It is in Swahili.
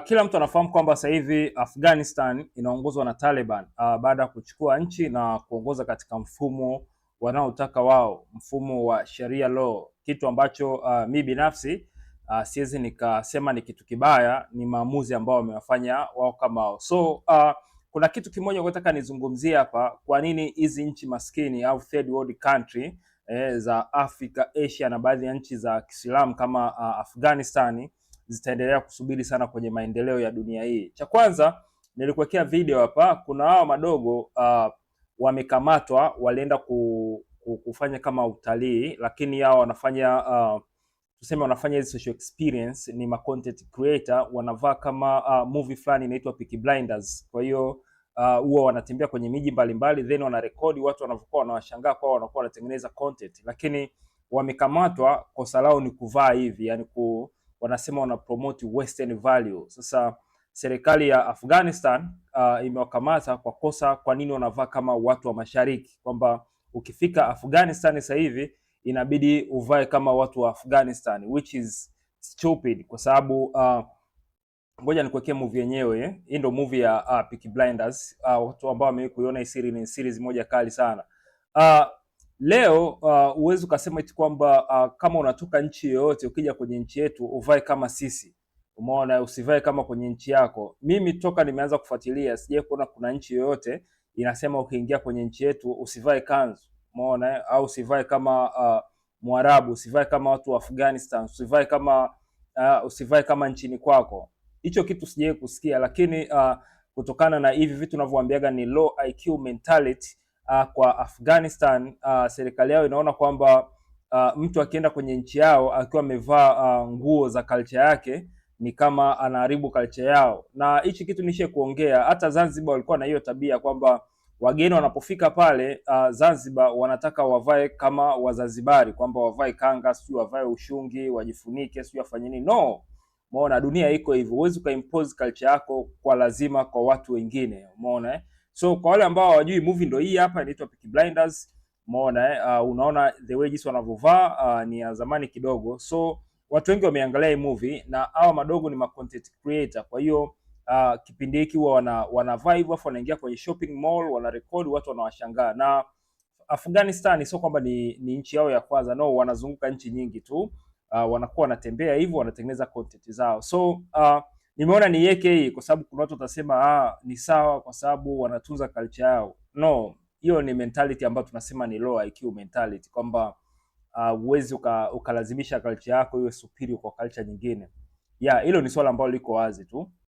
Kila mtu anafahamu kwamba sasa hivi Afghanistan inaongozwa na Taliban baada ya kuchukua nchi na kuongoza katika mfumo wanaotaka wao, mfumo wa Sharia law, kitu ambacho mi binafsi siwezi nikasema ni kitu kibaya, ni maamuzi ambao wamewafanya wao kama wao. Kuna kitu kimoja nataka nizungumzie hapa, kwa nini hizi nchi maskini au third world country za Afrika, Asia na baadhi ya nchi za Kiislamu kama Afghanistan zitaendelea kusubiri sana kwenye maendeleo ya dunia hii. Cha kwanza nilikuwekea video hapa, kuna hao madogo wamekamatwa, walienda kufanya kama utalii, lakini hao wanafanya tuseme wanafanya hizi social experience, ni ma content creator, wanavaa kama movie fulani inaitwa Peaky Blinders. Kwa hiyo huwa wanatembea kwenye miji mbalimbali, then wanarekodi watu wanavyokuwa wanawashangaa, kwa wanakuwa wanatengeneza content, lakini wamekamatwa, kosa lao ni kuvaa hivi, yani wanasema wana promote western value. Sasa serikali ya Afghanistan imewakamata kwa kosa, kwa nini wanavaa kama watu wa mashariki, kwamba ukifika Afghanistan sasa hivi inabidi uvae kama watu wa Afghanistan, which is stupid, kwa sababu ngoja nikuwekee movie yenyewe. Hii ndio movie ya Peaky Blinders. Watu ambao wamekuiona hii series, ni series moja kali sana. Leo uwezi ukasema eti kwamba kama unatoka nchi yoyote ukija kwenye nchi yetu uvae kama sisi, umeona, usivae kama kwenye nchi yako. Mimi toka nimeanza kufuatilia sijawahi kuona kuna nchi yoyote inasema ukiingia kwenye nchi yetu usivae kanzu, umeona, au usivae kama Mwarabu, usivae kama watu wa Afghanistan, usivae kama nchini kwako. Hicho kitu sijawahi kusikia, lakini kutokana na hivi vitu ninavyowaambiaga ni low IQ mentality kwa Afghanistan, serikali yao inaona kwamba mtu akienda kwenye nchi yao akiwa amevaa nguo za culture yake ni kama anaharibu culture yao. Na hichi kitu nishe kuongea, hata Zanzibar walikuwa na hiyo tabia kwamba wageni wanapofika pale Zanzibar wanataka wavae kama Wazanzibari, kwamba wavae kanga, sio wavae ushungi, wajifunike, sio wafanye nini. No, umeona, dunia iko hivyo, huwezi ukaimpose culture yako kwa lazima kwa watu wengine, umeona. So kwa wale ambao hawajui, movie ndio hii hapa, inaitwa Peaky Blinders. Umeona unaona the way jinsi wanavyovaa ni ya zamani kidogo, so watu wengi wameangalia hii movie, na hao madogo ni ma content creator. Kwa hiyo kipindi hiki huwa wanavaa hivyo, afu wanaingia kwenye shopping mall, wanarekodi, watu wanawashangaa. Na Afghanistan sio kwamba ni nchi yao ya kwanza, no, wanazunguka nchi nyingi tu, wanakuwa wanatembea hivyo, wanatengeneza content zao. So nimeona niweke hii kwa sababu kuna watu watasema ni sawa kwa sababu wanatunza culture yao. No, hiyo ni mentality ambayo tunasema ni low IQ mentality, kwamba uwezi ukalazimisha culture yako iwe superior kwa culture nyingine. Hilo ni swala ambalo liko wazi tu.